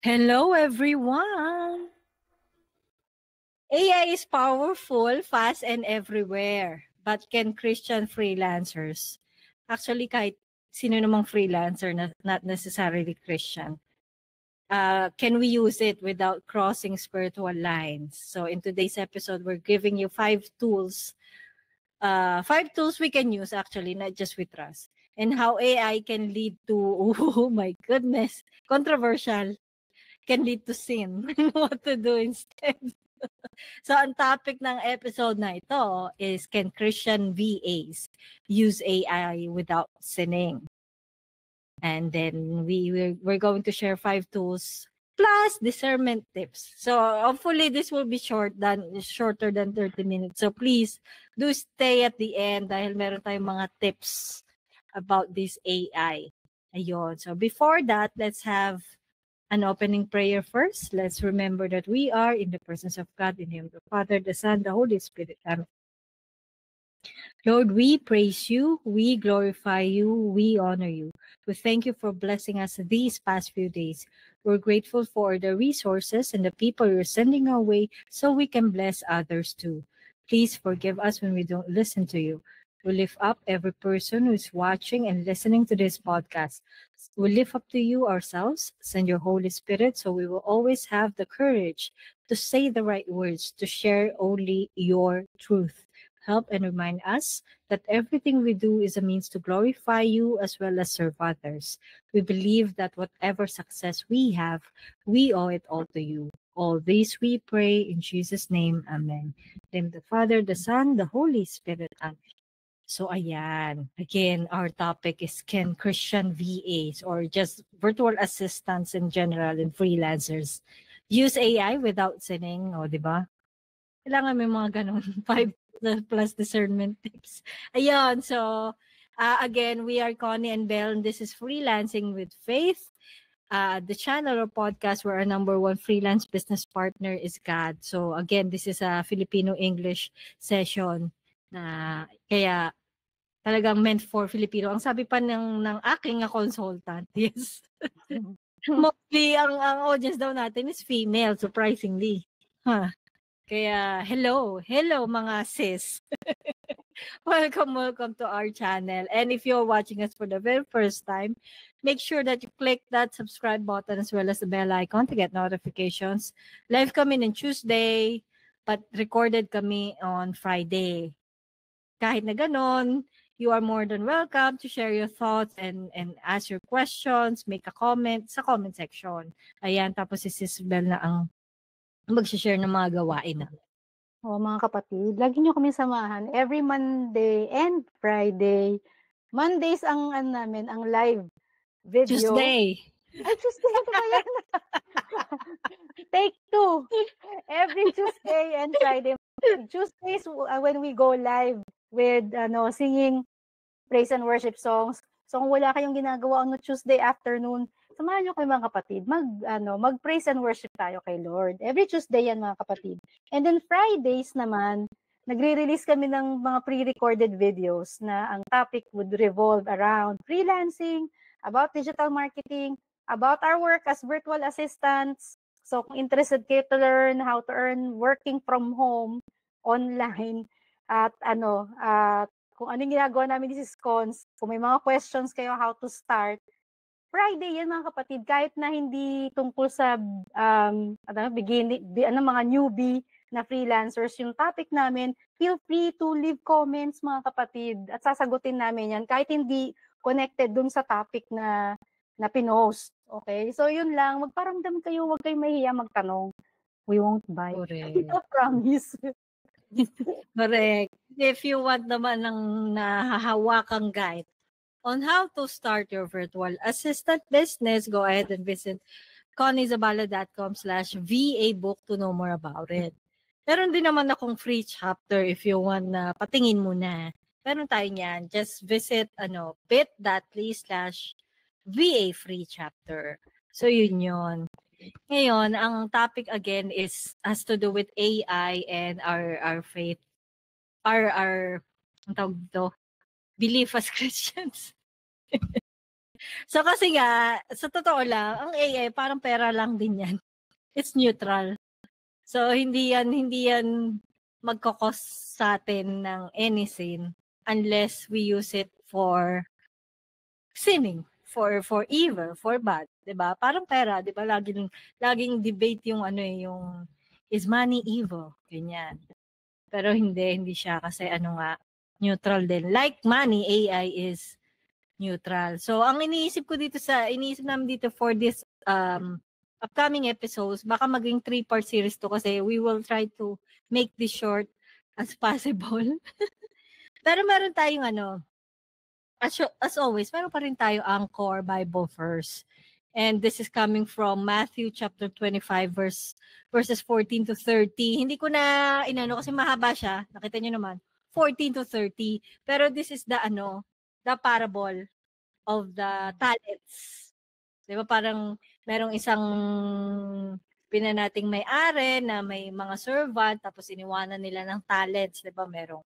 Hello, everyone. AI is powerful, fast, and everywhere. But can Christian freelancers, actually kahit sino namang freelancer, not necessarily Christian, can we use it without crossing spiritual lines? So in today's episode, we're giving you 5 tools. 5 tools we can use actually, not just with trust. And how AI can lead to, oh my goodness, controversial, can lead to sin. What to do instead. So, ang topic ng episode na ito is, can Christian VAs use AI without sinning? And then we're going to share 5 tools plus discernment tips. So, hopefully this will be shorter than 30 minutes. So, please do stay at the end dahil meron tayong mga tips about this AI. Ayun. So, before that, let's have an opening prayer first. Let's remember that we are in the presence of God, in Him, the Father, the Son, the Holy Spirit. Amen. Lord, we praise you, we glorify you, we honor you. We thank you for blessing us these past few days. We're grateful for the resources and the people you're sending our way so we can bless others too. Please forgive us when we don't listen to you. We lift up every person who's watching and listening to this podcast. We lift up to you ourselves. Send your Holy Spirit so we will always have the courage to say the right words, to share only your truth. Help and remind us that everything we do is a means to glorify you as well as serve others. We believe that whatever success we have, we owe it all to you. All this we pray in Jesus' name. Amen. In the name of the Father, the Son, the Holy Spirit. Amen. So ayan, again, our topic is, can Christian VAs or just virtual assistants in general and freelancers use AI without sinning? O, di ba? Kailangan may mga ganun. 5 plus discernment tips. Ayun, so again, we are Connie and Belle, and this is Freelancing with Faith. The channel or podcast where our number one freelance business partner is God. So again, this is a Filipino-English session na kaya talagang meant for Filipino. Ang sabi pa ng aking consultant, yes. Mostly, ang audience daw natin is female, surprisingly. Huh. Kaya, hello mga sis. Welcome to our channel. And if you're watching us for the very first time, make sure that you click that subscribe button as well as the bell icon to get notifications. Live kami on Tuesday, but recorded kami on Friday. Kahit na ganon, you are more than welcome to share your thoughts and ask your questions, make a comment sa comment section. Ayan, tapos si Sis Bel na ang mag-share ng mga gawain na. Mga kapatid, lagi nyo kami samahan every Monday and Friday. Mondays ang namin, ang live video. Tuesday. Ay, Tuesday pa ba yan? Take 2. Every Tuesday and Friday. Tuesdays when we go live with singing praise and worship songs. So kung wala kayong ginagawa on Tuesday afternoon, samahan nyo kayo mga kapatid. Mag praise and worship tayo kay Lord. Every Tuesday yan mga kapatid. And then Fridays naman, nagre-release kami ng mga pre-recorded videos na ang topic would revolve around freelancing, about digital marketing, about our work as virtual assistants. So kung interested kayo to learn how to earn working from home, online, at kung anong ginagawa namin ni Sis Cons, kung may mga questions kayo how to start, Friday yan mga kapatid, kahit na hindi tungkol sa mga newbie na freelancers, yung topic namin, feel free to leave comments mga kapatid at sasagutin namin yan kahit hindi connected dun sa topic na pinost. Okay? So yun lang, magparamdam kayo, huwag kayong mahiya magtanong. We won't bite. Correct. I promise. Correct. If you want naman ng nahahawakang guide on how to start your virtual assistant business, go ahead and visit conniezabala.com/VA book to know more about it. Meron din naman akong free chapter if you want na patingin muna. Meron tayo niyan. Just visit bit.ly/VA free chapter. So yun yun. Ngayon, ang topic again has to do with AI and our faith, our ang tawag dito, belief as Christians. So kasi nga, sa totoo lang, ang AI parang pera lang din yan. It's neutral. So hindi yan magko-cost sa atin ng anything unless we use it for sinning, for evil, for bad, 'di ba? Parang pera, 'di ba? Laging debate yung yung is money evil, ganyan. Pero hindi siya kasi neutral din. Like money, AI is neutral. So ang iniisip namin dito for this upcoming episodes, baka maging 3-part series to kasi we will try to make this short as possible. Pero meron tayong as always, meron pa rin tayo Anchor Bible verse. And this is coming from Matthew chapter 25 verses 14 to 30. Hindi ko na kasi mahaba siya. Nakita niyo naman. 14 to 30. Pero this is the parable of the talents. 'Di ba parang merong isang pinanating may-ari na may mga servant tapos iniwanan nila ng talents, 'di ba? Merong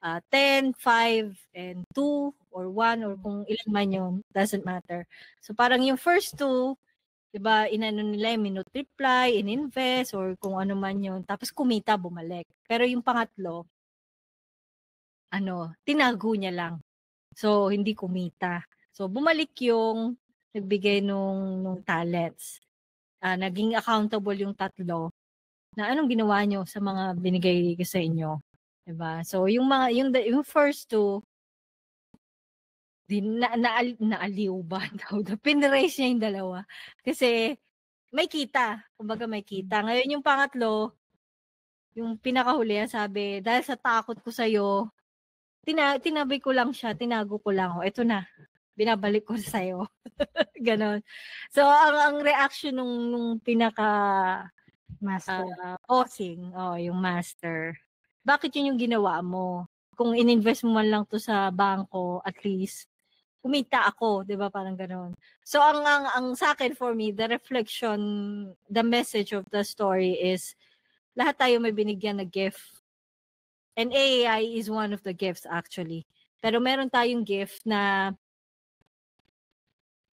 10, 5, and 2, or 1, or kung ilan man yun, doesn't matter. So parang yung first 2, 'di ba, nila, minultiply, ininvest, or kung ano man yun, tapos kumita, bumalik. Pero yung pangatlo, tinago niya lang. So hindi kumita. So bumalik yung nagbigay nung talents. Naging accountable yung tatlo na anong ginawa nyo sa mga binigay ko sa inyo. Diba? So yung first 2, naaliw ba daw? Pinraise niya yung dalawa. Kasi may kita. Kumbaga may kita. Ngayon yung pangatlo, yung pinakahuli, sabi, dahil sa takot ko sa'yo, tinabi ko lang siya, tinago ko lang. Ito na, binabalik ko sa'yo. Ganon. So, ang reaction nung pinaka Master. bossing, yung master, bakit yun yung ginawa mo? Kung ininvest mo man lang to sa bangko, at least, kumita ako, 'di ba? Parang ganoon. So ang sa akin, for me, the reflection, the message of the story is lahat tayo may binigyan na gift. And AI is one of the gifts actually. Pero meron tayong gift na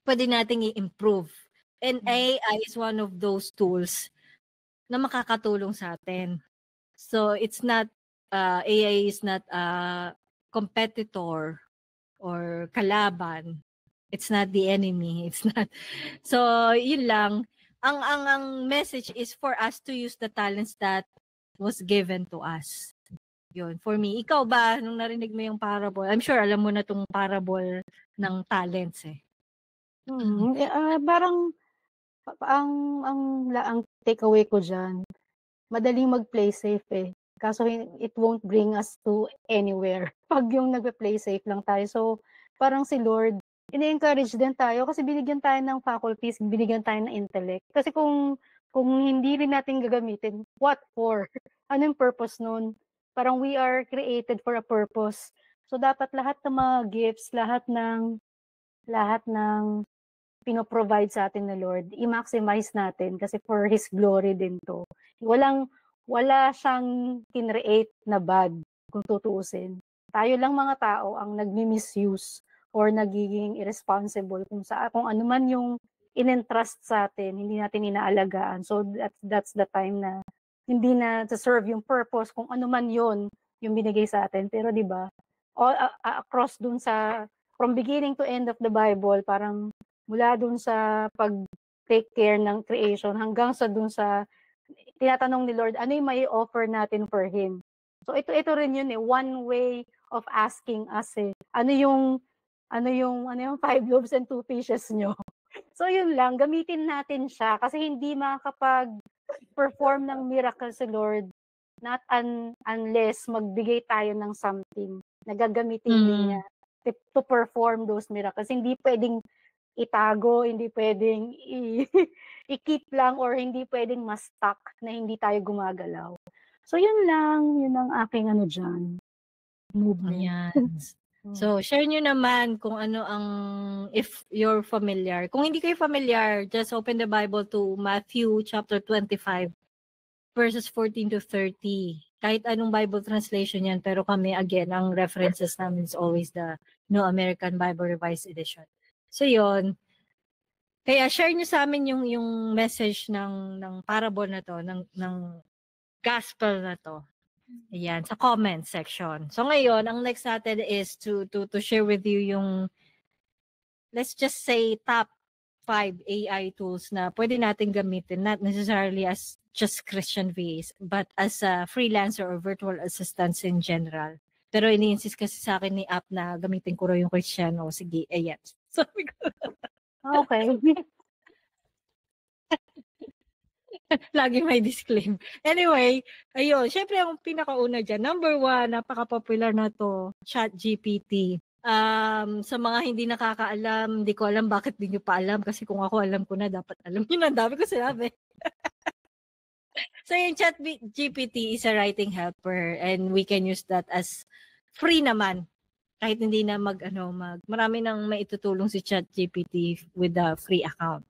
pwede nating i-improve. And AI is one of those tools na makakatulong sa atin. So it's not AI is not a competitor or kalaban. It's not the enemy. It's not. So, yun lang. Ang message is for us to use the talents that was given to us. Yun, for me. Ikaw ba, nung narinig mo yung parable, I'm sure alam mo na tong parable ng talents eh. Parang ang takeaway ko diyan, madaling mag-play safe eh. Kaso it won't bring us to anywhere pag yung nagpe-play safe lang tayo. So, parang si Lord, ini-encourage din tayo kasi binigyan tayo ng faculties, binigyan tayo ng intellect. Kasi kung hindi rin natin gagamitin, what for? Ano yung purpose nun? Parang we are created for a purpose. So, dapat lahat ng mga gifts, lahat ng pino-provide sa atin ng Lord, i-maximize natin kasi for His glory din to. Wala siyang kinreate na bad kung tutuusin. Tayo lang mga tao ang nagmi-misuse or nagiging irresponsible kung ano man yung in-entrust sa atin, hindi natin inaalagaan. So that's the time na hindi na to serve yung purpose kung ano man yon yung binigay sa atin. Pero 'di ba? Across dun from beginning to end of the Bible, parang mula dun sa pag-take care ng creation hanggang sa dun sa tinatanong ni Lord, ano yung may offer natin for Him? So ito rin yun eh, one way of asking us eh. Ano yung 5 loaves and 2 fishes nyo? So yun lang, gamitin natin siya kasi hindi makakapag-perform ng miracle si Lord not unless magbigay tayo ng something na gagamitin din niya to perform those miracles. Hindi pwedeng itago, hindi pwedeng i-keep lang or hindi pwedeng ma-stuck na hindi tayo gumagalaw. So yun ang aking dyan. Movement. Ayan. So, share nyo naman kung ano if you're familiar. Kung hindi kayo familiar, just open the Bible to Matthew chapter 25, verses 14 to 30. Kahit anong Bible translation yan, pero kami, again, ang references namin is always the New American Bible Revised Edition. So yun. Kaya share nyo sa amin yung message ng parable na to, ng gospel na to. Ayan, sa comment section. So ngayon, ang next natin is to share with you yung, let's just say, top 5 AI tools na pwede natin gamitin, not necessarily as just Christian VAs, but as a freelancer or virtual assistants in general. Pero ini-insist kasi sa akin ni app na gamitin ko raw yung Christian. O sige, ayan. Sabi ko, Okay. lagi may disclaim. Anyway, ayun, syempre ang pinakauna dyan, number 1, napaka-popular na to, ChatGPT. Sa mga hindi nakakaalam, hindi ko alam bakit di nyo pa alam kasi kung ako alam ko na, dapat alam nyo na, dami ko sinabi. So yung ChatGPT is a writing helper and we can use that as free naman. Kahit hindi na marami nang maitutulong si ChatGPT with a free account.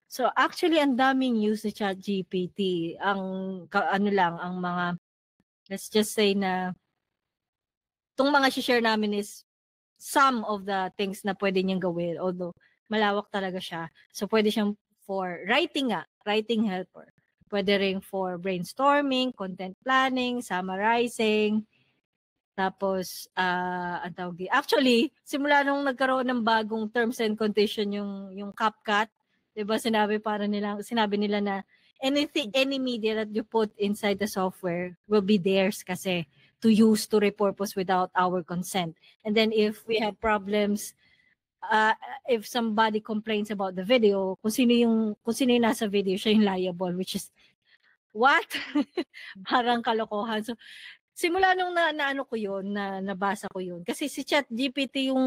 So actually ang daming use ni ChatGPT. Ang mga, let's just say na itong mga share namin is some of the things na pwede niyang gawin, although malawak talaga siya. So pwede siyang for writing helper. Pwede rin for brainstorming, content planning, summarizing. Tapos, actually, simula nung nagkaroon ng bagong terms and condition yung CapCut, 'di ba sinabi nila na any media that you put inside the software will be theirs kasi to use to repurpose without our consent. And then if we have problems, if somebody complains about the video, kung sino yung nasa video, siya yung liable, which is what? Parang kalokohan. So simula nung naano ko yun, nabasa ko yun. Kasi si ChatGPT yung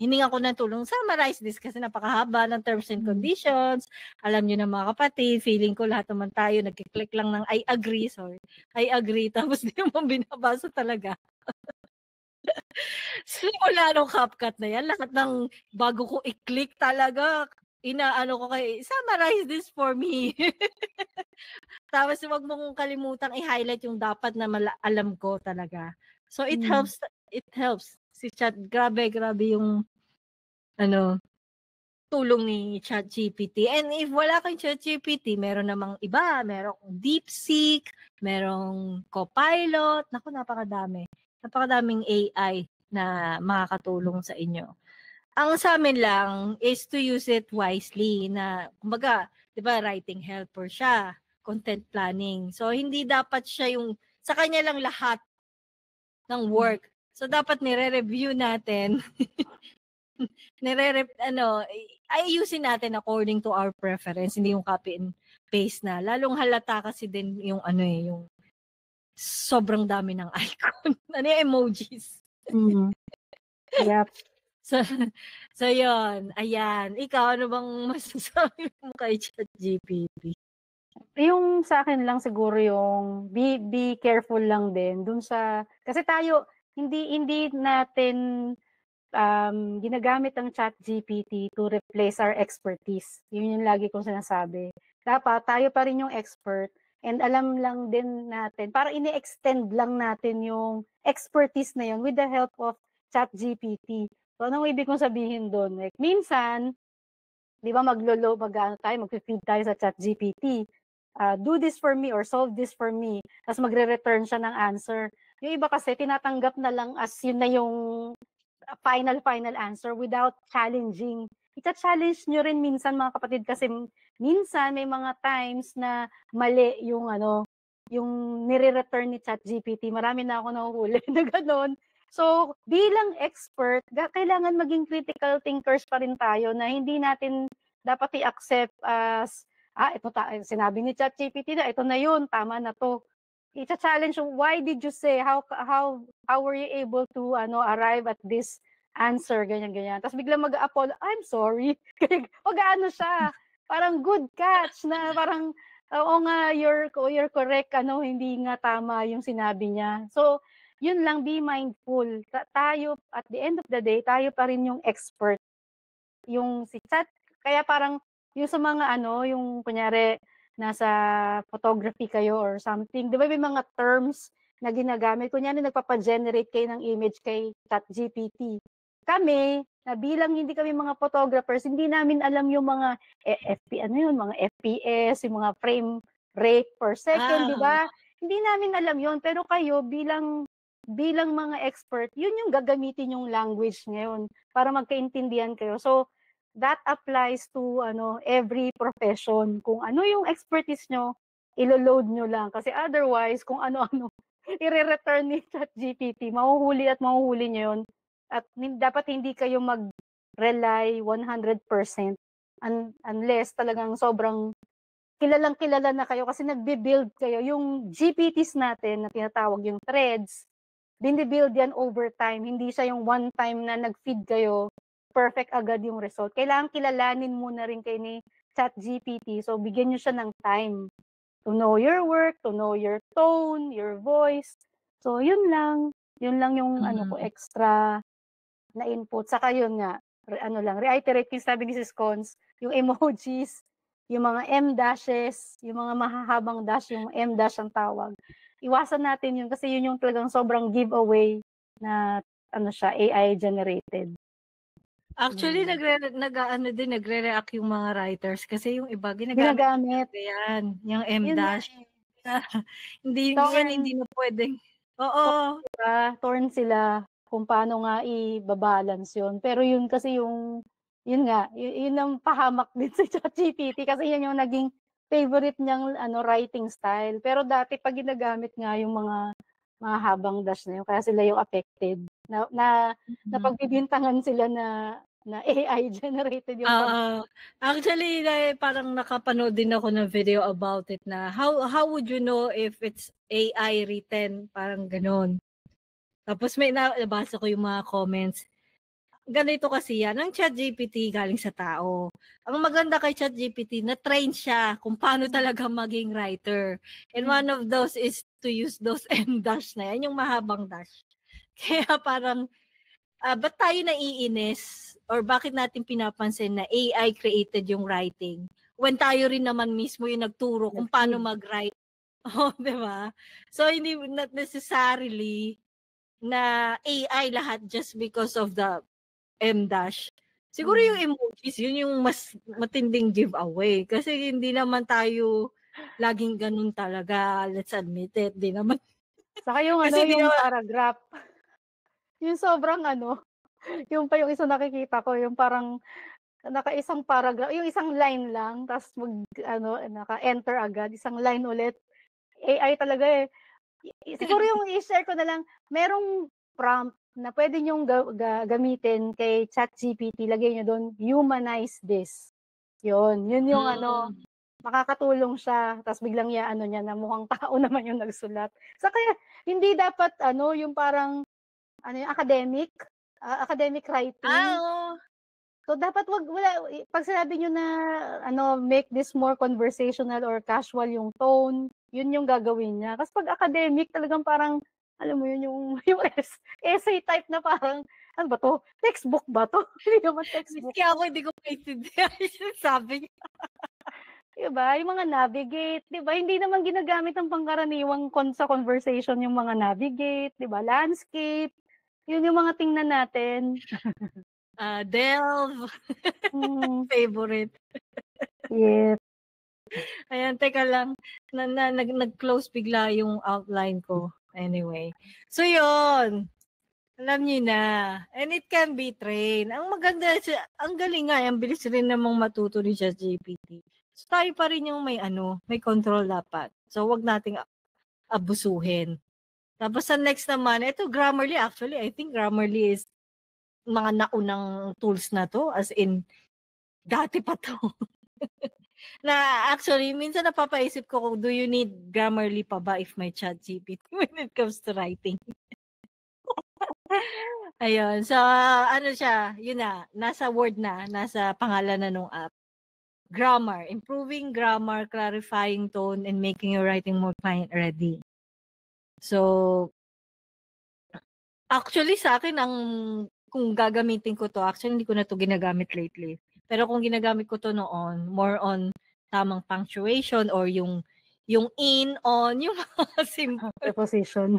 hininga ko ng tulong, summarize this kasi napakahaba ng terms and conditions. Alam niyo na mga kapatid, feeling ko lahat naman tayo nagki-click lang ng I agree, tapos di mo binabasa talaga. Simula nung CapCut na yan, lahat ng bago ko i-click talaga, inaano ko summarize this for me. Tapos wag mong kalimutang i-highlight yung dapat na alam ko talaga. So it helps. Si Chat, grabe yung tulong ni ChatGPT. And if wala kang ChatGPT, meron namang iba, merong DeepSeek, merong Copilot, naku, napakadaming AI na makakatulong sa inyo. Ang sa amin lang is to use it wisely na, kumbaga, 'di ba, writing helper siya, content planning. So hindi dapat siya yung sa kanya lang lahat ng work. So dapat nire-review natin. Ayusin natin according to our preference, hindi yung copy and paste na. Lalong halata kasi din yung yung sobrang dami ng icon. Yung emojis. Yep. So yun, ayan. Ikaw, ano bang masasabi mo kay ChatGPT? Yung sa akin lang siguro yung be careful lang din dun sa, kasi tayo hindi natin ginagamit ang ChatGPT to replace our expertise. Yun yung lagi kong sinasabi. Dapat tayo pa rin yung expert and alam lang din natin, para ini-extend lang natin yung expertise na yun with the help of ChatGPT. So anong ibig kong sabihin doon? Like, minsan, di ba mag-feed tayo sa ChatGPT. Do this for me or solve this for me. Tapos magre-return siya ng answer. Yung iba kasi tinatanggap na lang as yun na yung final answer without challenging. Ita-challenge nyo rin minsan mga kapatid kasi minsan may mga times na mali yung yung nire-return ni ChatGPT. Marami na ako nahuhuli na gano'n. So, bilang expert, kailangan maging critical thinkers pa rin tayo na hindi natin dapat i-accept as, sinabi ni ChatGPT na, ito na yun, tama na to. Ita-challenge, why did you say, how were you able to arrive at this answer, ganyan. Tapos biglang mag-apologize, I'm sorry. Mag-ano siya, parang good catch na parang, oo nga, you're correct, hindi nga tama yung sinabi niya. So, yun lang, be mindful. Tayo, at the end of the day, tayo pa rin yung expert. Yung si Chat, kaya parang, yung sa mga yung kunyari, nasa photography kayo or something, di ba may mga terms na ginagamit? Kunyari, nagpapa-generate kayo ng image kay ChatGPT. Kami, na bilang hindi kami mga photographers, hindi namin alam yung mga mga FPS, yung mga frame rate per second, di ba? Hindi namin alam yon. Pero kayo bilang mga expert, yun yung gagamitin yung language ngayon para magkaintindihan kayo. So that applies to every profession. Kung ano yung expertise nyo, ilo-load nyo lang. Kasi otherwise, kung ano-ano, i-return ni ChatGPT, mahuhuli at mahuhuli nyo yun. At dapat hindi kayo mag-rely 100% unless talagang sobrang kilalang-kilala na kayo kasi nagbe-build kayo. Yung GPTs natin na tinatawag yung threads, binibuild yan over time. Hindi siya yung one time na nag-feed kayo, perfect agad yung result. Kailangan kilalanin muna rin kayo ni ChatGPT. So, bigyan nyo siya ng time to know your work, to know your tone, your voice. So, yun lang. Yun lang yung ko extra na input. Saka yun nga, reiterate yung sabi ni Sis Cons, yung emojis, yung mga M-dashes, yung mga mahahabang dash, yung M-dash ang tawag. Iwasan natin yun kasi yun yung talagang sobrang giveaway na siya, AI generated. Actually, nagre-react yung mga writers kasi yung iba ginagamit yan, yung M-dash. Hindi na pwedeng. Oo. Diba? Torn sila kung paano nga i-balance yun. Pero yun kasi yun ang pahamak din sa ChatGPT kasi yan yung naging favorite niyang writing style. Pero dati pag ginagamit nga yung mga habang dash na yun, kaya sila yung affected. Na pagbibintangan sila na AI generated yung Actually, parang nakapanood din ako ng video about it na how would you know if it's AI written, parang ganon. Tapos may nabasa ko yung mga comments. Ganito kasi yan, ang ChatGPT galing sa tao. Ang maganda kay ChatGPT, na-train siya kung paano talaga maging writer. And one of those is to use those M-dash na yan, yung mahabang dash. Kaya parang, ba't tayo naiinis? Or bakit natin pinapansin na AI created yung writing? When tayo rin naman mismo yung nagturo kung paano mag-write. Oh, di ba? So, hindi not necessarily na AI lahat just because of the M-dash. Siguro yung emojis, yun yung mas matinding giveaway. Kasi hindi naman tayo laging ganun talaga. Let's admit it. Di naman. Saka yung yung paragraph. Yung sobrang yung pa yung isang nakikita ko, yung parang naka-isang paragraph, yung isang line lang, tapos naka-enter agad, isang line ulit. AI talaga eh. Siguro yung i-share ko na lang, merong prompt na pwede nyong gamitin kay ChatGPT, lagay nyo doon, humanize this. Yun yung makakatulong siya, tapos biglang niya na mukhang tao naman yung nagsulat. So kaya, hindi dapat yung parang, yung academic writing. So dapat pag sinabi nyo na, make this more conversational or casual yung tone, yun yung gagawin niya. Kasi pag academic, talagang parang, alam mo yun, yung essay type na parang, ano ba to? Textbook ba to? Hindi naman textbook. Kaya ako hindi ko maintindihan yung sabi niya. Diba? Yung mga navigate, diba? Hindi naman ginagamit ng pangkaraniwang sa conversation yung mga navigate, diba? Landscape. Yun yung mga tingnan natin. Delve. Favorite. Yes. Ayan, teka lang. Nag-close bigla yung outline ko. Anyway. So, yun. Alam niyo na. And it can be trained. Ang maganda, ang galing nga, ang bilis rin namang matuto ni ChatGPT. So, tayo pa rin yung may control dapat. So, wag nating abusuhin. Tapos, sa next naman, ito Grammarly. Actually, I think Grammarly is mga naunang tools na to. As in, dati pa to. Na actually, minsan napapaisip ko kung do you need Grammarly pa ba if may ChatGPT when it comes to writing. Ayun. So, siya, yun na, nasa Word na, nasa pangalan na nung app. Grammar. Improving grammar, clarifying tone, and making your writing more client-ready. So, actually sa akin, kung gagamitin ko to, actually hindi ko na to ginagamit lately. Pero kung ginagamit ko to noon, more on tamang punctuation or yung in, on, yung mga simple. Preposition.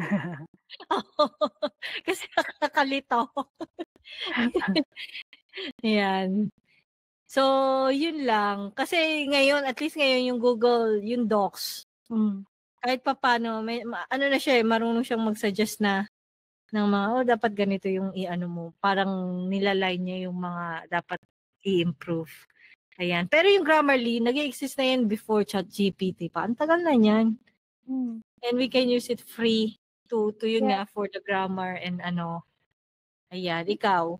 Kasi nakakalito. Ayan. So, yun lang. Kasi ngayon, at least ngayon yung Google, yung Docs, kahit papaano, ano na siya, marunong siyang mag-suggest na ng mga, dapat ganito yung i-ano mo. Parang nilaline niya yung mga dapat i-improve. Ayan. Pero yung Grammarly, nag-exist na yan before ChatGPT pa. Ang tagal na yan. And we can use it free to yun nga, for the grammar and ano. Ayan, ikaw.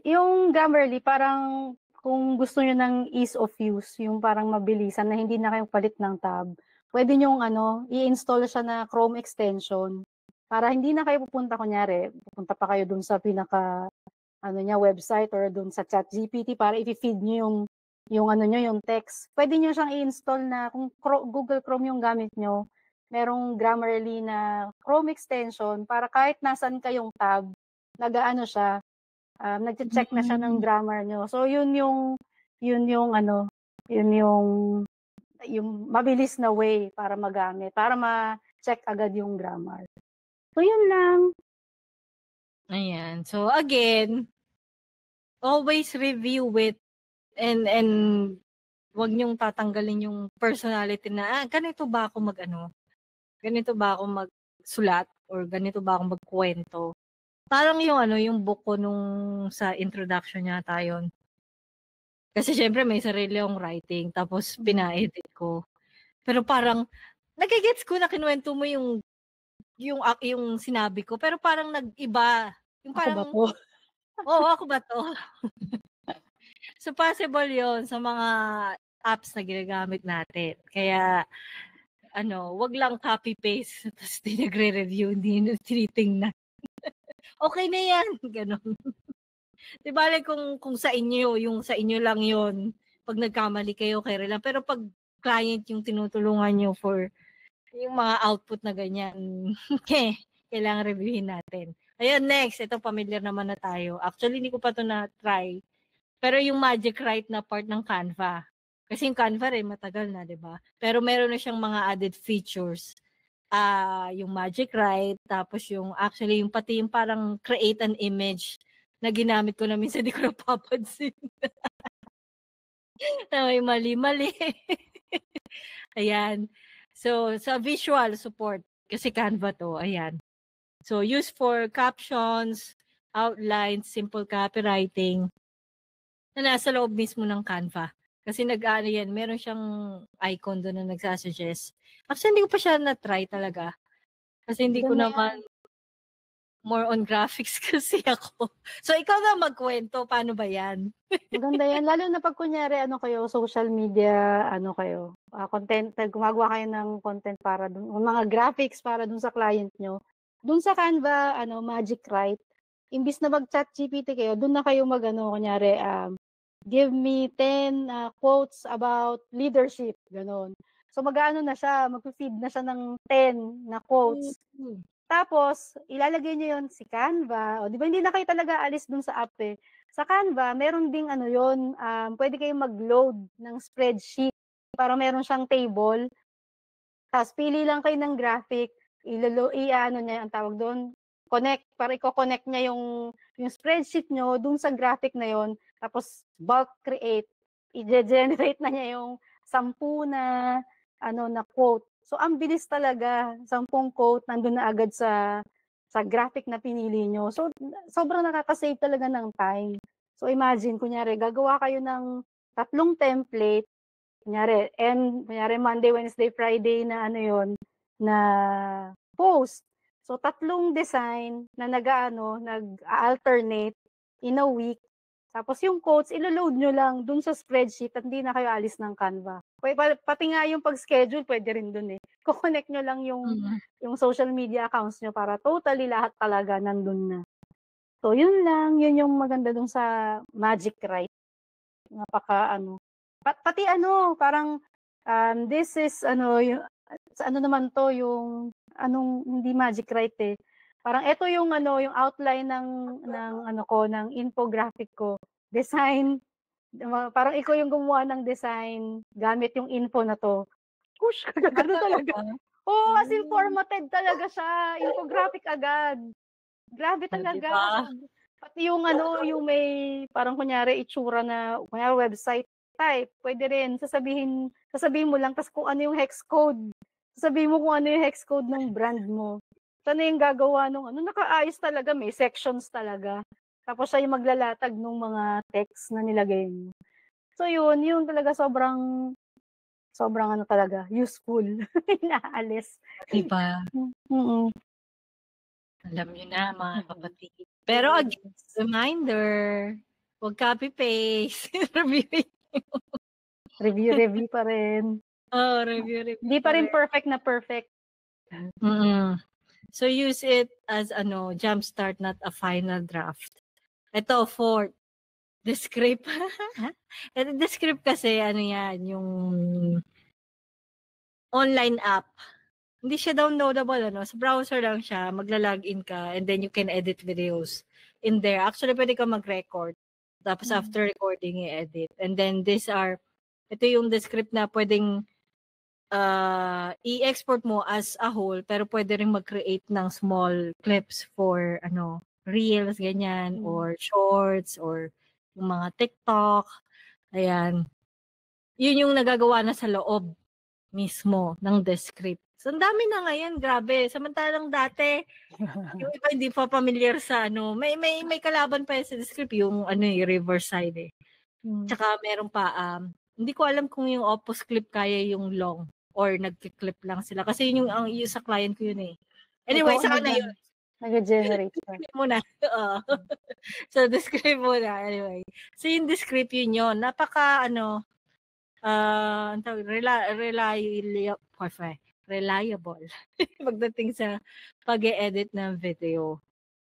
Yung Grammarly, parang kung gusto nyo ng ease of use, yung parang mabilisan na hindi na kayong palit ng tab, pwede nyo i-install siya na Chrome extension para hindi na kayo kunyari, pupunta pa kayo dun sa pinaka website or dun sa ChatGPT para i-feed nyo yung text. Pwede nyo siyang i-install na kung Google Chrome yung gamit nyo, merong Grammarly na Chrome extension para kahit nasan kayong tab, siya, nagche-check na siya ng grammar nyo. So, yun yung mabilis na way para magamit, para ma-check agad yung grammar. So, yun lang. Ayan. So, again, always review it and wag niyong tatanggalin yung personality na, ganito ba ako ganito ba ako magsulat or ganito ba ako magkwento. Parang yung book ko nung sa introduction niya tayo. Kasi syempre may sarili akong writing tapos pina-edit ko. Pero parang nagigets ko na kinuwento mo yung sinabi ko pero parang nag-iba. Yung parang, ako ba to? Oo, ako ba to? So possible yon sa mga apps na ginagamit natin. Kaya wag lang copy-paste tapos nagre-review, hindi tinitingnan. Okay na yan, ganun. Di bale kung sa inyo, yung sa inyo lang yon, pag nagkamali kayo, kaya lang. Pero pag client yung tinutulungan nyo for yung mga output na ganyan, kailangan reviewin natin. Ayun, next, ito familiar naman na tayo. Actually, hindi ko pa to na-try. Pero yung Magic Write na part ng Canva. Kasi yung Canva rin, matagal na, di ba? Pero meron na siyang mga added features. Yung Magic Write, tapos actually, pati yung parang create an image na ginamit ko na minsan di ko napapansin. Na may mali-mali. Ayan. So, sa visual support, kasi Canva to, ayan. So, used for captions, outlines, simple copywriting, na nasa loob mismo ng Canva. Kasi yan, meron siyang icon doon na nagsasuggest. Actually, hindi ko pa siya na-try talaga. Kasi hindi ko naman more on graphics kasi ako. So, ikaw na magkwento, paano ba yan? Maganda yan. Lalo na pag kunyari, kayo, social media, kayo, content, gumagawa kayo ng content para dun, mga graphics para dun sa client nyo. Dun sa Canva, Magic Write, imbis na mag-chat GPT kayo, dun na kayo kunyari, give me 10 quotes about leadership, ganon. So, na siya, mag-feed na siya ng 10 na quotes. Tapos, ilalagay niyo yon si Canva. O, di ba hindi na kayo talaga alis dun sa app eh. Sa Canva, meron ding pwede kayong mag-load ng spreadsheet para meron siyang table. Tapos, pili lang kayo ng graphic. Niya, ang tawag doon, connect, para i-connect niya yung spreadsheet nyo dun sa graphic na yon. Tapos, bulk create. I-generate na niya yung 10 na quote. So, ang bilis talaga. 10 quote, nandun na agad sa graphic na pinili nyo. So, sobrang nakaka-save talaga ng time. So, imagine, kunyari, gagawa kayo ng 3 template, kunyari, Monday, Wednesday, Friday na na post. So, 3 design na nag-alternate in a week. Tapos yung quotes, ilo-load nyo lang dun sa spreadsheet at hindi na kayo alis ng Canva. Pati nga yung pag-schedule, pwede rin dun eh. Kukonect nyo lang yung social media accounts nyo para totally lahat talaga nandun na. So, yun lang. Yun yung maganda dun sa Magic Write. Pati parang, this is, naman to, yung, hindi Magic Write eh. Parang ito yung yung outline ng infographic ko. Design, parang ikaw yung gumawa ng design gamit yung info na to. Push, gano'n talaga. Oo, as in formatted talaga siya. Infographic agad. Grabe talaga. Pati yung yung may parang kunyari itsura na kunyari website type, pwede rin sasabihin mo lang tas kung ano yung hex code. Sasabihin mo kung ano yung hex code ng brand mo. Sana yung gagawa nung nakaayos talaga, may sections talaga. Tapos siya yung maglalatag ng mga text na nilagay mo. So yun talaga sobrang talaga, useful. Inaalis. Diba? Mm. Alam niyo na, mga kapatid. Pero again, reminder, huwag copy-paste. Review pa rin. Review Hindi pa rin perfect na perfect. So use it as jumpstart, not a final draft. Ito, fourth, the script. The script kasi, yan, yung online app. Hindi siya downloadable, sa browser lang siya, magla-login ka, and then you can edit videos in there. Actually, pwede ka mag-record. Tapos after recording, i-edit. And then ito yung the script na pwedeng i-export mo as a whole, pero pwede rin mag-create ng small clips for, reels, ganyan, or shorts, or yung mga TikTok. Ayan. Yun yung nagagawa na sa loob mismo ng Descript. So, ang dami na ngayon, grabe. Samantalang dati, yung iba hindi pa familiar sa may kalaban pa yan sa Descript, yung Riverside eh. Tsaka meron pa, hindi ko alam kung yung Opus Clip kaya yung long or nagki-clip lang sila. Kasi yun yung sa client ko yun eh. Anyway, saka na yun. Nag-generate pa. Muna. So, Descript muna. Anyway. So, yung Descript yun. Napaka, reliable pagdating sa pag-e-edit ng video.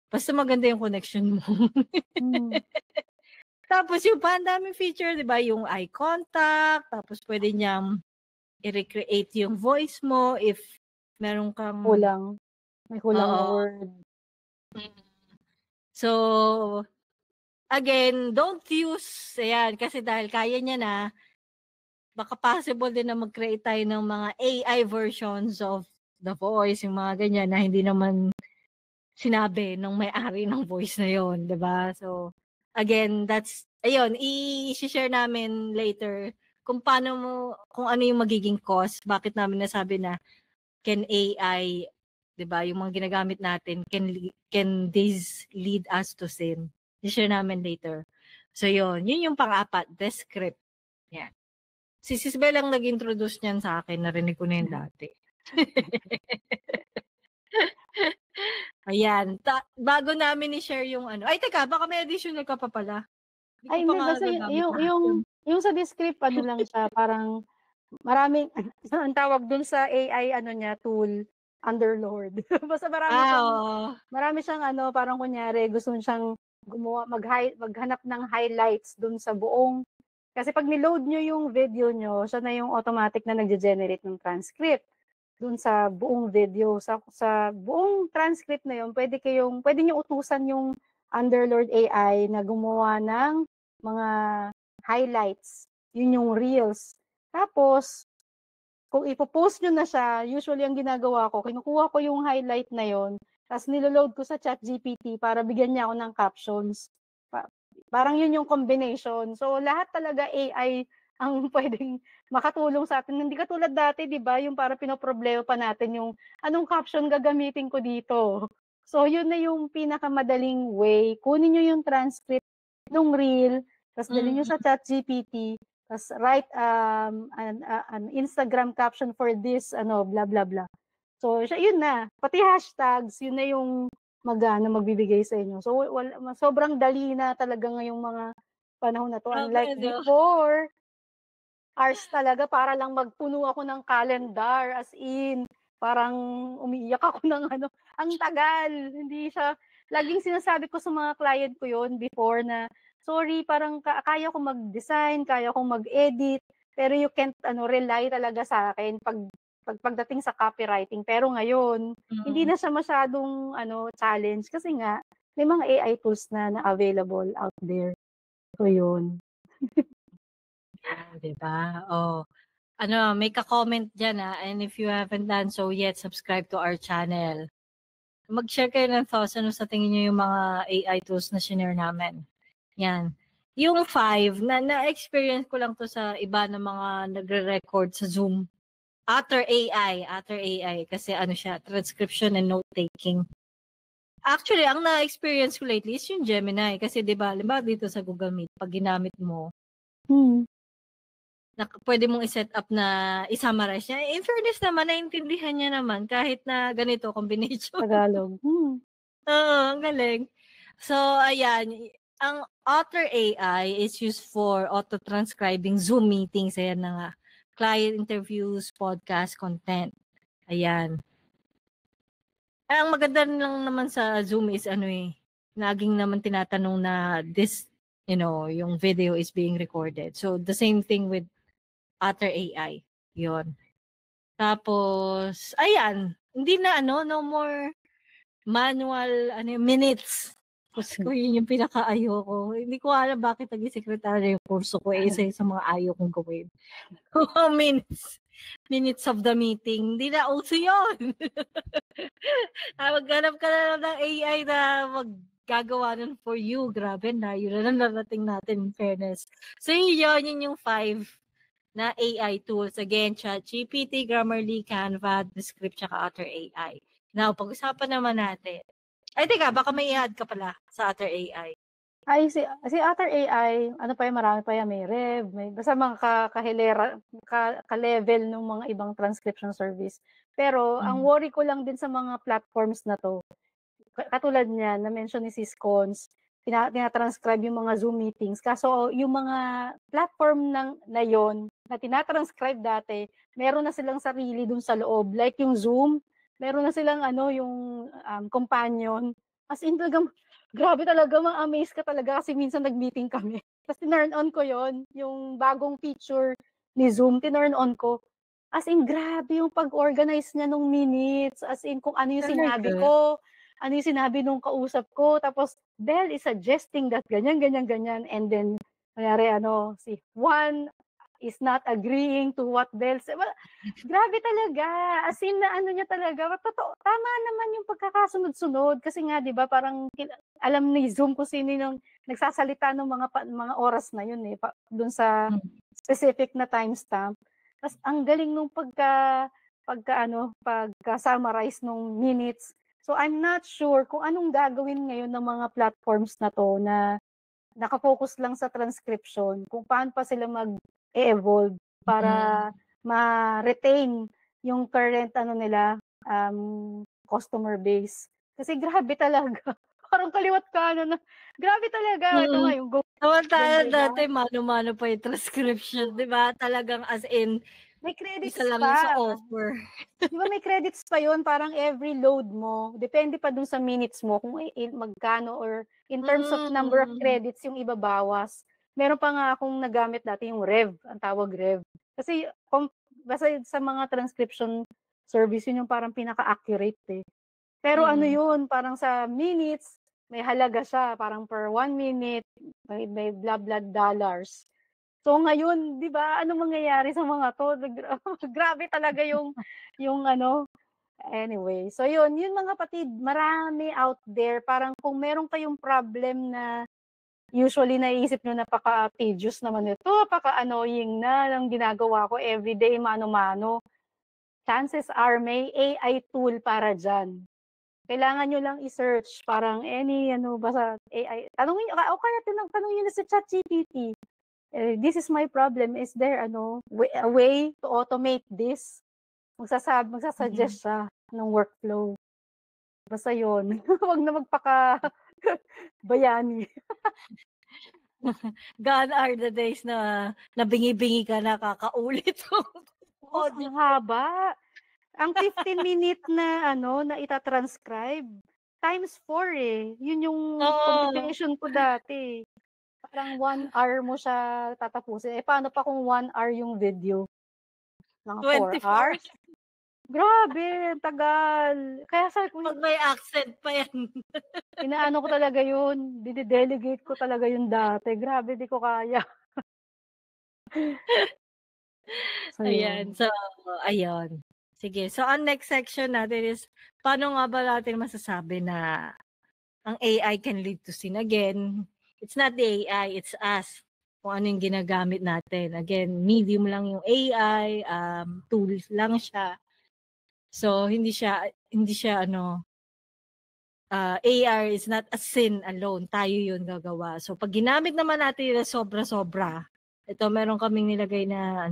Basta maganda yung connection mo. Tapos yung pa, ang daming feature, di ba? Yung eye contact, tapos pwede niyang i-recreate yung voice mo if meron kang... May kulang na word. So, again, don't use, kasi dahil kaya niya na, baka possible din na mag-create tayo ng mga AI versions of the voice, yung mga ganyan na hindi naman sinabi ng may-ari ng voice na yon, di ba? So, again, i-share namin later kung kung ano yung magiging cost, bakit namin nasabi na can AI, di ba, yung mga ginagamit natin, can this lead us to sin? I-share namin later. So, yun yung pang-apat, the script. Yan. Si Sisbel lang nag-introduce niyan sa akin. Narinig ko na yun dati. Ayan. Bago namin i-share yung Ay, teka, baka may additional ka pa pala. Ay, hindi. Basta yung sa Descript, lang siya, parang maraming, ang tawag dun sa AI, tool, Underlord. Basta marami siyang parang kunyari, gusto siyang maghanap ng highlights dun sa buong. Kasi pag niload nyo yung video nyo, siya na yung automatic na nag-generate ng transcript dun sa buong video. Sa buong transcript na yun, pwede nyo utusan yung Underlord AI na gumawa ng mga highlights. Yun yung reels. Tapos, kung ipopost nyo na siya, usually ang ginagawa ko, kinukuha ko yung highlight na yon, tapos niloload ko sa ChatGPT para bigyan niya ako ng captions. Parang yun yung combination. So, lahat talaga AI ang pwedeng makatulong sa atin. Hindi katulad dati, di ba, yung para pinoproblema pa natin yung anong caption gagamitin ko dito. So, yun na yung pinakamadaling way. Kunin nyo yung transcript ng reel, tapos dalhin nyo sa ChatGPT, tapos write an Instagram caption for this, blah, blah, blah. So, yun na. Pati hashtags, yun na yung magbibigay sa inyo. So, sobrang dali na talaga ngayong mga panahon na to. Unlike before, hours talaga para lang magpuno ako ng calendar, as in, parang umiiyak ako ng ang tagal. Hindi siya, laging sinasabi ko sa mga client ko yon before na, sorry, parang kaya ko mag-design, kaya ko mag-edit, pero you can't rely talaga sa akin pagdating sa copywriting. Pero ngayon, hindi na siya masyadong challenge kasi nga may mga AI tools na available out there. So yun. Diba? May ka-comment dyan and if you haven't done so yet, subscribe to our channel. Mag-share kayo ng thoughts. Ano sa tingin nyo yung mga AI tools na shinare namin? Yan. Yung 5, na-experience ko lang to sa iba ng mga nagre-record sa Zoom. Otter AI. Kasi ano siya, transcription and note-taking. Actually, ang na-experience ko lately is yung Gemini. Kasi diba, dito sa Google Meet, pag ginamit mo, pwede mong i-set up na i-summarize niya. In fairness naman, naintindihan niya naman kahit na ganito combination. Tagalog. Oo, ang galing. So, ayan. Ang Otter AI is used for auto-transcribing Zoom meetings. Ayan na nga. Client interviews, podcast content. Ayan. Ang maganda lang naman sa Zoom is laging naman tinatanong na this, yung video is being recorded. So, the same thing with Otter AI. Yun. Tapos, ayan. Hindi na no more manual, minutes. Kasi yun yung pinaka-ayoko. Hindi ko alam bakit naging sekretary yung kurso ko. Isa sa mga ayaw kong gawin. Minutes of the meeting. Hindi na uso yun. Maghanap ka na lang ng AI na maggagawa nun for you. Grabe na. Yun na lang narating natin in fairness. So yun yung 5 na AI tools. Again, ChatGPT, Grammarly, Canva, Descript, tsaka Otter AI. Now, pag-usapan naman natin. Ay, teka, baka may i-add ka pala sa Otter AI. Ay, si Otter AI, ano pa yan, marami pa yan, may Rev, may basta mga ka-level ng mga ibang transcription service. Pero, ang worry ko lang din sa mga platforms na to, katulad niya, na-mention ni Sis Cons, tinatranscribe yung mga Zoom meetings. Kaso, yung mga platform na yon na tinatranscribe dati, meron na silang sarili dun sa loob. Like yung Zoom, meron na silang yung companion. As in, talagang, grabe talaga, ma-amaze ka talaga kasi minsan nag-meeting kami. Tapos tinurn on ko yon yung bagong feature ni Zoom, tinurn on ko. As in, grabe yung pag-organize niya nung minutes. As in, kung ano yung sinabi ko, ano yung sinabi nung kausap ko. Tapos, Belle is suggesting that ganyan. And then, nangyari si Juan is not agreeing to what Belle said. Well, grabe talaga. As in, na niya talaga. Totoo, tama naman yung pagkakasunod-sunod. Kasi nga, di ba, parang alam ni Zoom kung sino yung nagsasalita ng mga oras na yun doon sa specific na timestamp. Tapos, ang galing nung pagka-summarize nung minutes. So, I'm not sure kung anong gagawin ngayon ng mga platforms na to na nakafocus lang sa transcription, kung paano pa sila mag-evolve para ma-retain yung current customer base. Kasi grabe talaga. Parang kaliwat ka na. Grabe talaga. Ito nga yung Go. Tayo dati, mano-mano pa yung transcription, di ba? Talagang as in, may credits isa lang pa. sa offer. Di ba may credits pa yun? Parang every load mo, depende pa dun sa minutes mo, kung magkano or in terms of number of credits yung ibabawas. Meron pa nga akong nagamit dati yung Rev, ang tawag Rev. Kasi basta sa mga transcription service, yun yung parang pinaka-accurate . Pero ano yun, parang sa minutes, may halaga siya, parang per 1 minute, may blah blah dollars. So ngayon, 'di ba, ano mangyayari sa mga to? Grabe talaga yung anyway. So yun mga kapatid, marami out there. Parang kung meron kayong problem na usually naiisip nyo napaka-tedious naman ito, napaka-annoying na ng ginagawa ko everyday, mano-mano. Chances are may AI tool para dyan. Kailangan nyo lang i-search, parang basta AI. Tanungin nyo, o kaya tanungin nyo sa ChatGPT. This is my problem. Is there a way to automate this? Magsasuggest siya ng workflow. Basta yun. Huwag na magpaka-bayani. God are the days na nabingi-bingi ka na kakaulit. Ang haba. Ang 15-minute na na itatranscribe, times 4 Yun yung computation ko dati. Parang 1 hour mo siya tatapusin. Paano pa kung 1 hour yung video? Mga 4 hours? Grabe, tagal. Kaya sabi ko, pag may accent pa yan. inaano ko talaga yun. Didelegate ko talaga yun dati. Grabe, di ko kaya. So, ayan. So, ayun. Sige. So, ang next section natin is, paano nga ba natin masasabi na ang AI can lead to sin? Again, it's not the AI, it's us. Kung ano yung ginagamit natin. Again, medium lang yung AI, tools lang siya. So, hindi siya AI is not a sin alone. Tayo yun gagawa. So, pag ginamit naman natin na sobra-sobra, ito meron kaming nilagay na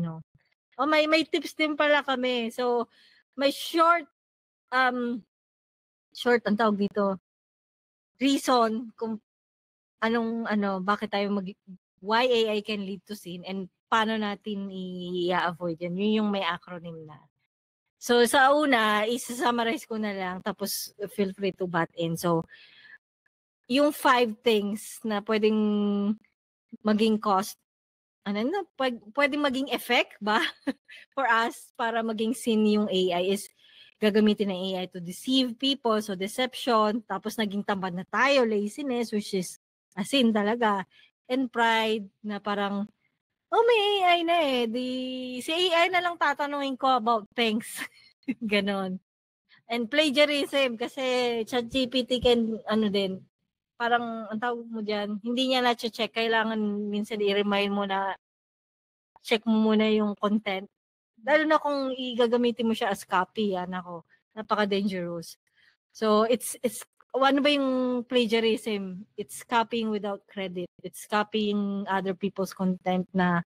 may tips din pala kami. So, may short ang tawag dito, reason kung bakit tayo why AI can lead to sin and paano natin i-avoid yan. Yun yung may acronym na. So, sa una, isa-summarize ko na lang, tapos feel free to butt in. So, yung 5 things na pwedeng maging cost, pwedeng maging effect ba for us para maging sin yung AI is gagamitin ng AI to deceive people, so deception, tapos naging tamad na tayo, laziness, which is a sin talaga, and pride na parang, may AI na si AI na lang tatanungin ko about things. Ganon. And plagiarism, kasi ChatGPT can, din, parang, ang tawag mo dyan, hindi niya na-check, kailangan minsan i-remind mo na, check mo muna yung content. Lalo na kung igagamitin mo siya as copy, nako, napaka-dangerous. So, it's ano ba yung plagiarism? It's copying without credit. It's copying other people's content na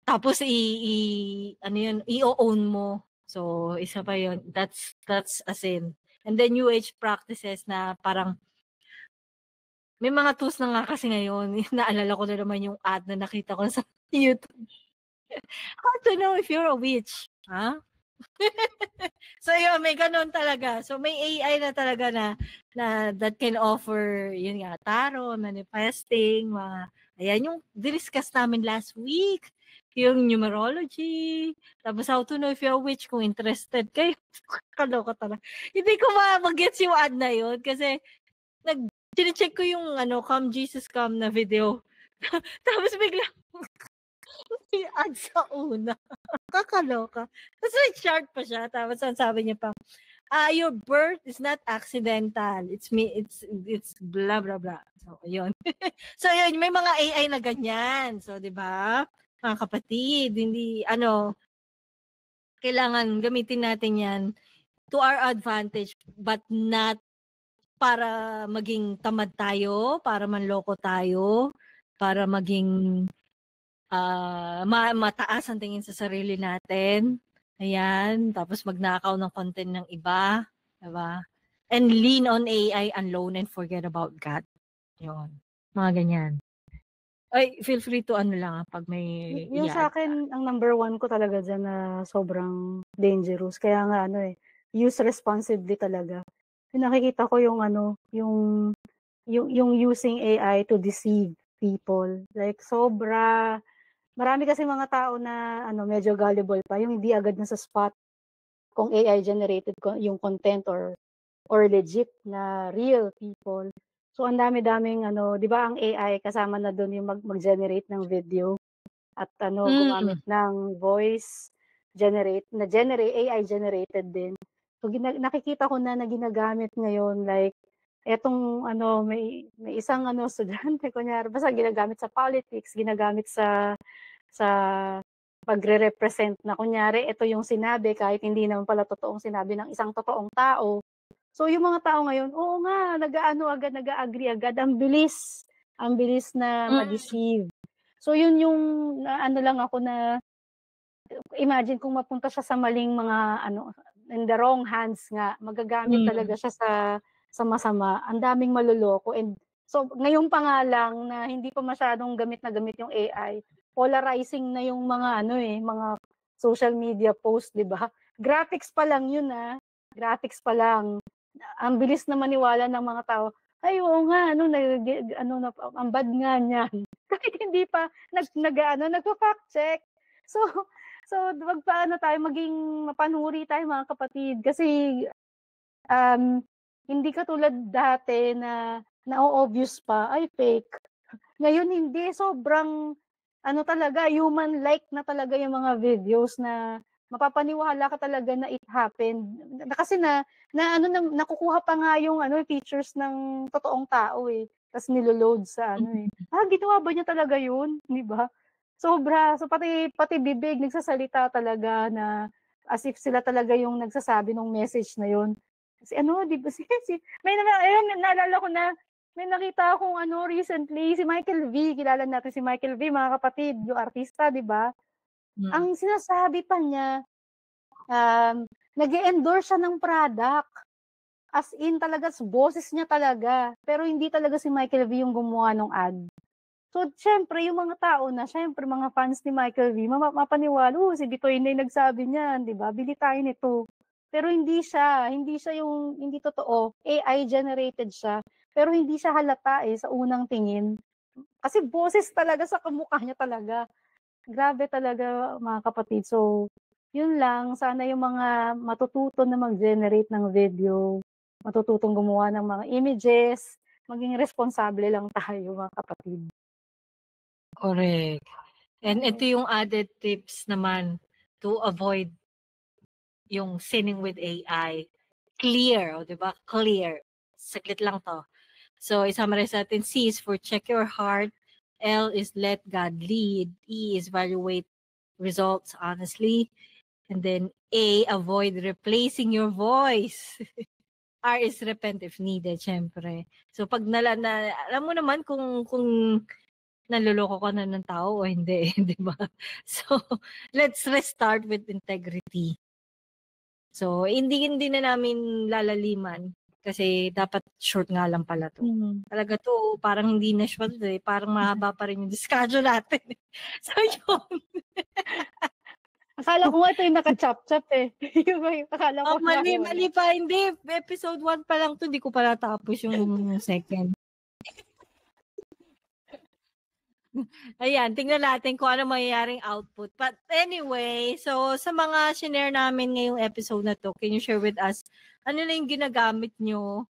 tapos i-own mo. So, isa pa yun. That's a sin. And then New Age practices na parang may mga tools na nga kasi ngayon. Naalala ko na naman yung ad na nakita ko sa YouTube. How to know if you're a witch? Huh? So yun, may ganun talaga. So may AI na talaga na that can offer, yun nga, tarot, manifesting, ayan yung discuss namin last week, yung numerology, tapos how to know if you're a witch kung interested kayo. Kaloka talaga. Hindi ko mag-gets yung ad na yun kasi check ko yung Come Jesus Come na video. Tapos bigla may ad sa una. Kakaloka. Tapos may chart pa siya. Tapos ang sabi niya pa, your birth is not accidental. It's blah blah blah. So ayun. So ayun, may mga AI na ganyan. So 'di ba? Mga kapatid, hindi kailangan gamitin natin 'yan to our advantage but not para maging tamad tayo, para manloko tayo, para maging mataas ang tingin sa sarili natin. Ayan. Tapos magnakaw ng content ng iba. Diba? And lean on AI alone and forget about God. Yun. Mga ganyan. Ay, feel free to pag may Yung sa akin, ang number 1 ko talaga dyan na sobrang dangerous. Kaya nga use responsibly talaga. Yung nakikita ko yung yung using AI to deceive people. Like marami kasi mga tao na medyo gullible pa, yung hindi agad na sa spot kung AI generated yung content or legit na real people. So ang dami-daming 'di ba ang AI kasama na doon yung mag-generate ng video at gumamit ng voice AI generated din. So nakikita ko na ginagamit ngayon, like etong may isang estudyante kunyari basta ginagamit sa politics, ginagamit sa pagre-represent na kunyari ito yung sinabi kahit hindi naman pala totoong sinabi ng isang totoong tao. So yung mga tao ngayon, oo nga, nag-agree agad, ang bilis na ma-deceive. So yun yung lang ako na imagine kung mapunta siya sa maling mga in the wrong hands nga, magagamit talaga siya sa masama. Ang daming maloloko, and so ngayon pa nga lang na hindi pa masyadong gamit na gamit yung AI, polarizing na yung mga mga social media post, 'di ba? Graphics pa lang yun graphics pa lang. Ang bilis na maniwala ng mga tao. Ay, oo nga, ang bad nga niyan. Kahit hindi pa nagpa-fact check. So magpaano tayo, maging mapanuri tayo mga kapatid. Kasi hindi katulad dati na obvious pa, ay fake. Ngayon hindi, sobrang talaga, human-like na talaga yung mga videos na mapapaniwala ka talaga na it happened. Kasi nakukuha pa nga yung features ng totoong tao eh. Tapos niloload sa ginawa ba niya talaga yun? Di ba? Sobra. So pati bibig nagsasalita talaga na as if sila talaga yung nagsasabi ng message na yun. Kasi di ba naalala ko na may nakita akong recently, si Michael V. Kilala natin si Michael V, mga kapatid, yung artista, di ba? Ang sinasabi pa niya, nag-endorse siya ng product. As in talaga, boses niya talaga. Pero hindi talaga si Michael V yung gumawa ng ad. So, syempre, yung mga tao na, syempre, mga fans ni Michael V, mapaniwala, si Bitoy na yung nagsabi niyan, di ba? Bili tayo nito. Pero hindi siya hindi totoo. AI generated siya. Pero hindi siya halata sa unang tingin. Kasi boses talaga sa kamukha niya talaga. Grabe talaga, mga kapatid. So, yun lang. Sana yung mga matututo na mag-generate ng video, matututong gumawa ng mga images, maging responsable lang tayo, mga kapatid. Correct. And ito yung added tips naman to avoid yung sinning with AI. Clear, di ba? Clear. Saglit lang to. So, i-summarize natin. C is for check your heart. L is let God lead. E is evaluate results honestly. And then A, avoid replacing your voice. R is repent if needed, syempre. So, pag alam mo naman kung naloloko ka na ng tao o hindi, di ba? So, let's restart with integrity. So, hindi na namin lalaliman kasi dapat short nga lang pala to. Talaga to, parang hindi na short eh. Parang mahaba pa rin yung discussion natin. So, yun. Akala ko nga ito yung naka-chop-chop eh. Akala ko mali pa. Hindi. Episode 1 pa lang to. Hindi ko pa natapos yung second. Ayan, tingnan natin kung ano mayyaring output. But anyway, so sa mga share namin ngayong episode na to, can you share with us ano na yung ginagamit nyo?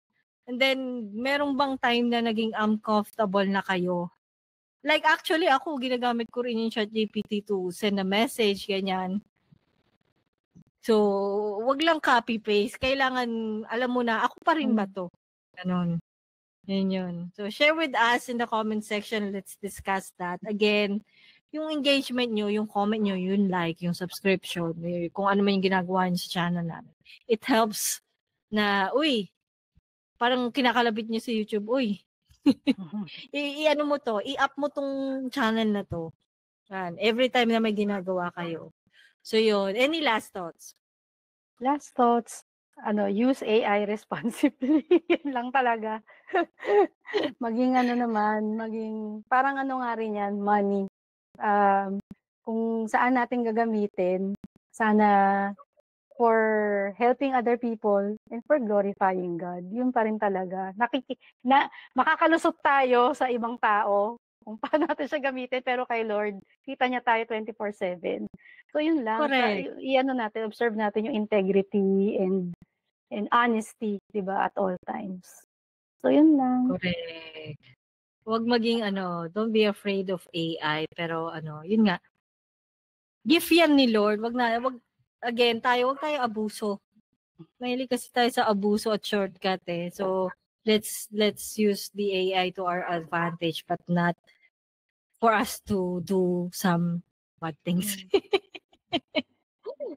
And then, merong bang time na naging uncomfortable na kayo? Like actually ako, ginagamit ko rin yung ChatGPT to send a message, ganyan. So, wag lang copy-paste. Kailangan, alam mo na, ako pa rin ba to? Ganon. Yun. So, share with us in the comment section. Let's discuss that. Again, yung engagement nyo, yung comment nyo, yung like, yung subscription, kung ano man yung ginagawa nyo sa channel namin. It helps na, parang kinakalabit nyo sa YouTube, i-ano mo to, i-up mo tong channel na to. Every time na may ginagawa kayo. So, yun. Any last thoughts? Last thoughts, use AI responsibly. Yan lang talaga. maging parang nga rin yan, money. Kung saan natin gagamitin, sana for helping other people and for glorifying God. Yun pa rin talaga. Makakalusot tayo sa ibang tao kung paano natin siya gamitin, pero kay Lord, kita niya tayo 24/7. So yun lang. Correct. Observe natin yung integrity and honesty, 'di ba, at all times. So yun lang. Correct. Huwag maging don't be afraid of AI, pero yun nga. Gift yan ni Lord. Wag tayo abuso. Mahilig kasi tayo sa abuso at shortcut eh. So let's use the AI to our advantage, but not for us to do some bad things.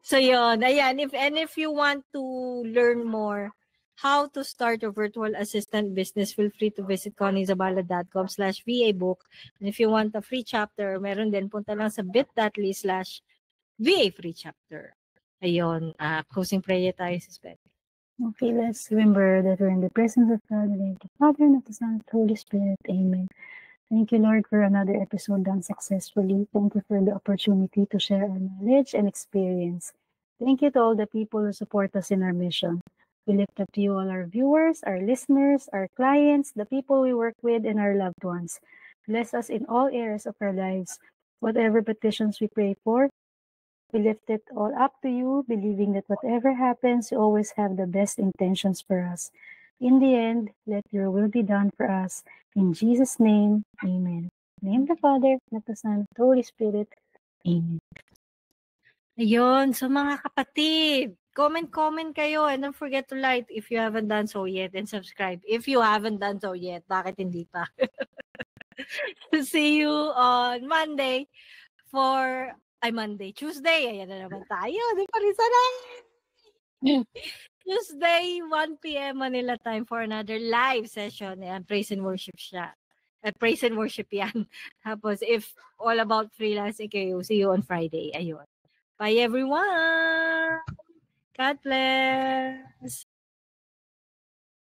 So yun, ayan, if you want to learn more how to start your virtual assistant business, feel free to visit conniezabala.com/VA book. And if you want a free chapter, meron din, punta lang sa bit.ly/VA free chapter. Ayun, closing prayer tayo, Sis Beth. Okay, let's remember that we're in the presence of God, the Father, and of the Son, and the Holy Spirit. Amen. Thank you, Lord, for another episode done successfully. Thank you for the opportunity to share our knowledge and experience. Thank you to all the people who support us in our mission. We lift up to you all our viewers, our listeners, our clients, the people we work with, and our loved ones. Bless us in all areas of our lives. Whatever petitions we pray for, we lift it all up to you, believing that whatever happens, you always have the best intentions for us. In the end, let your will be done for us. In Jesus' name, amen. In the name of the Father, and of the Son, and the Holy Spirit. Amen. Ayun, so mga kapatid, comment kayo and don't forget to like if you haven't done so yet and subscribe if you haven't done so yet. Bakit hindi pa? See you on Monday Tuesday. Ayan na naman tayo. Di pa rin sana. Tuesday, 1 p.m. Manila time for another live session. Ayan, praise and worship siya. Praise and worship yan. Tapos, if all about freelancing kayo, see you on Friday. Ayun. Bye, everyone! God bless!